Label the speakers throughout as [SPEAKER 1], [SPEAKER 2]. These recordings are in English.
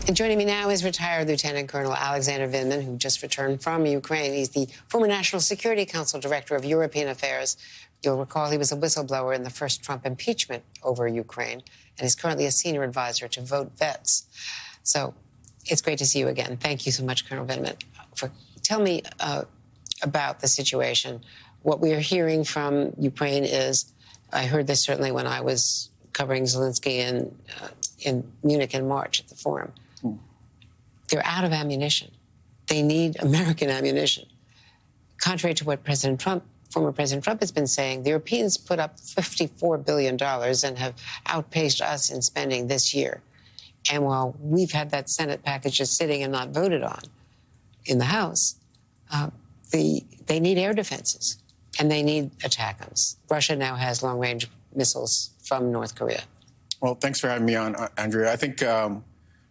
[SPEAKER 1] And joining me now is retired Lieutenant Colonel Alexander Vindman, who just returned from Ukraine. He's the former National Security Council Director of European Affairs. You'll recall he was a whistleblower in the first Trump impeachment over Ukraine, and is currently a senior advisor to Vote Vets. So it's great to see you again. Thank you so much, Colonel Vindman. Tell me about the situation. What we are hearing from Ukraine is, I heard this certainly when I was covering Zelensky in Munich in March at the forum. They're out of ammunition. They need American ammunition. Contrary to what former President Trump has been saying, the Europeans put up $54 billion and have outpaced us in spending this year. And while we've had that Senate package just sitting and not voted on in the House, they need air defenses and they need ATACMS. Russia now has long-range missiles from North Korea.
[SPEAKER 2] Well, thanks for having me on, Andrea. I think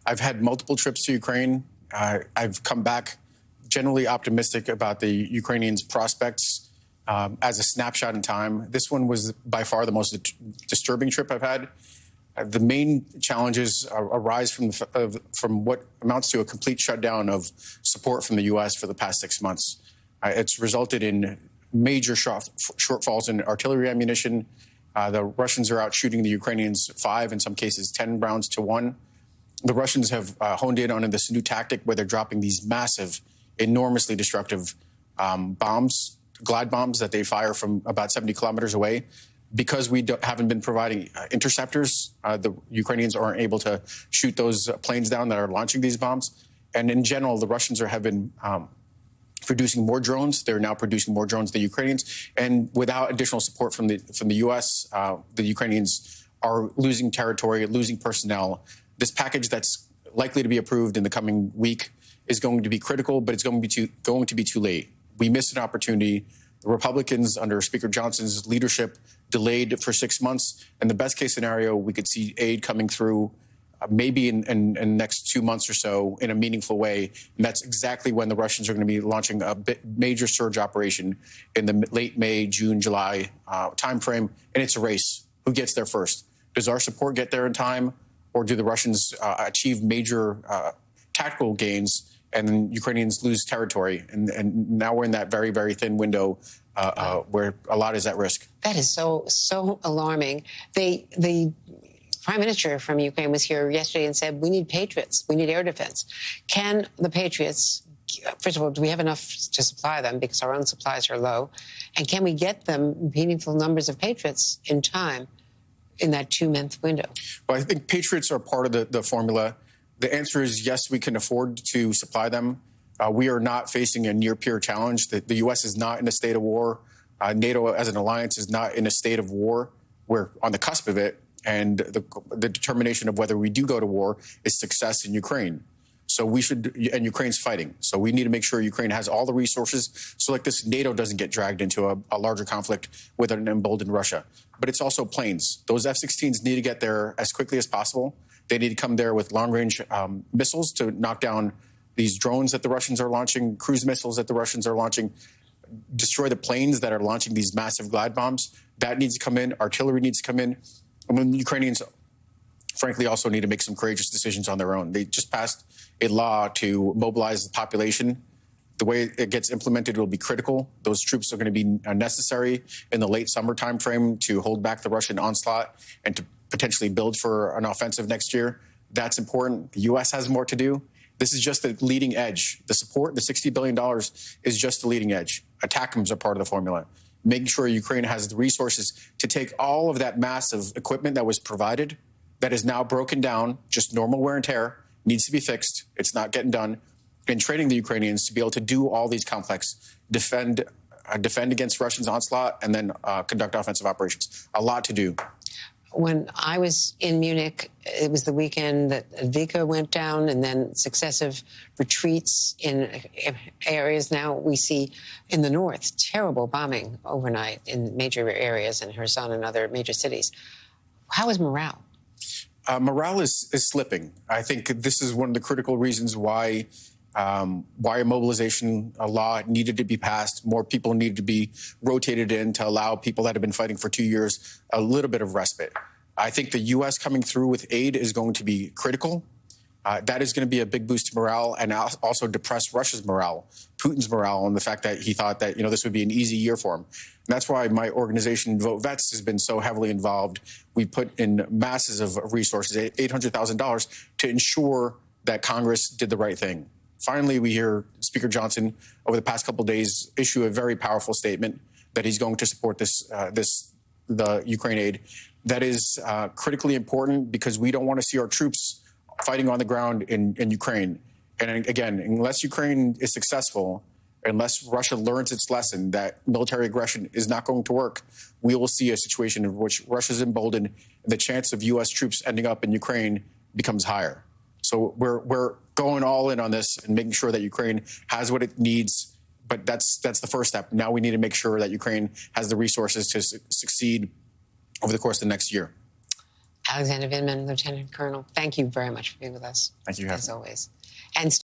[SPEAKER 2] I've had multiple trips to Ukraine. I've come back generally optimistic about the Ukrainians' prospects as a snapshot in time. This one was by far the most disturbing trip I've had. The main challenges arise from what amounts to a complete shutdown of support from the U.S. for the past 6 months. It's resulted in major shortfalls in artillery ammunition. The Russians are out shooting the Ukrainians 5, in some cases 10 rounds to 1. The Russians have honed in on this new tactic where they're dropping these massive, enormously destructive bombs, glide bombs that they fire from about 70 kilometers away. Because we haven't been providing interceptors, the Ukrainians aren't able to shoot those planes down that are launching these bombs. And in general, the Russians have been producing more drones. They're now producing more drones than the Ukrainians. And without additional support from the U.S., the Ukrainians are losing territory, losing personnel. This package that's likely to be approved in the coming week is going to be critical, but it's going to be too late. We missed an opportunity. The Republicans, under Speaker Johnson's leadership, delayed for 6 months. And the best case scenario, we could see aid coming through maybe in the next 2 months or so in a meaningful way. And that's exactly when the Russians are going to be launching a major surge operation in the late May, June, July timeframe. And it's a race. Who gets there first? Does our support get there in time? Or do the Russians achieve major tactical gains and then Ukrainians lose territory? And now we're in that very, very thin window where a lot is at risk.
[SPEAKER 1] That is so alarming. The Prime Minister from Ukraine was here yesterday and said, we need Patriots. We need air defense. Can the Patriots, first of all, do we have enough to supply them because our own supplies are low? And can we get them meaningful numbers of Patriots in time in that 2-month window?
[SPEAKER 2] Well, I think Patriots are part of the formula. The answer is yes, we can afford to supply them. We are not facing a near-peer challenge. The U.S. is not in a state of war. NATO as an alliance is not in a state of war. We're on the cusp of it. And the determination of whether we do go to war is success in Ukraine. So we should, and Ukraine's fighting. So we need to make sure Ukraine has all the resources so like this NATO doesn't get dragged into a larger conflict with an emboldened Russia. But it's also planes. Those F-16s need to get there as quickly as possible. They need to come there with long-range missiles to knock down these drones that the Russians are launching, cruise missiles that the Russians are launching, destroy the planes that are launching these massive glide bombs. That needs to come in. Artillery needs to come in. And when the Ukrainians, frankly, also need to make some courageous decisions on their own. They just passed a law to mobilize the population. The way it gets implemented will be critical. Those troops are going to be necessary in the late summer timeframe to hold back the Russian onslaught and to potentially build for an offensive next year. That's important. The U.S. has more to do. This is just the leading edge. The support, the $60 billion, is just the leading edge. ATACMS are part of the formula. Making sure Ukraine has the resources to take all of that massive equipment that was provided, that is now broken down, just normal wear and tear, needs to be fixed. It's not getting done. And training the Ukrainians to be able to do all these complex, defend against Russians' onslaught, and then conduct offensive operations. A lot to do.
[SPEAKER 1] When I was in Munich, it was the weekend that Avdiivka went down, and then successive retreats in areas. Now we see in the north terrible bombing overnight in major areas in Kherson and other major cities. How is morale?
[SPEAKER 2] Morale is slipping. I think this is one of the critical reasons why a mobilization law needed to be passed. More people needed to be rotated in to allow people that have been fighting for 2 years a little bit of respite. I think the U.S. coming through with aid is going to be critical. That is going to be a big boost to morale and also depress Russia's morale, Putin's morale, and the fact that he thought that this would be an easy year for him. And that's why my organization, Vote Vets, has been so heavily involved. We put in masses of resources, $800,000, to ensure that Congress did the right thing. Finally, we hear Speaker Johnson over the past couple of days issue a very powerful statement that he's going to support the Ukraine aid. That is critically important because we don't want to see our troops fighting on the ground in Ukraine. And again, unless Ukraine is successful, unless Russia learns its lesson that military aggression is not going to work, we will see a situation in which Russia's emboldened and the chance of U.S. troops ending up in Ukraine becomes higher. So we're going all in on this and making sure that Ukraine has what it needs. But that's the first step. Now we need to make sure that Ukraine has the resources to succeed over the course of the next year.
[SPEAKER 1] Alexander Vindman, Lieutenant Colonel, thank you very much for being with us.
[SPEAKER 2] Thank you.
[SPEAKER 1] As always. And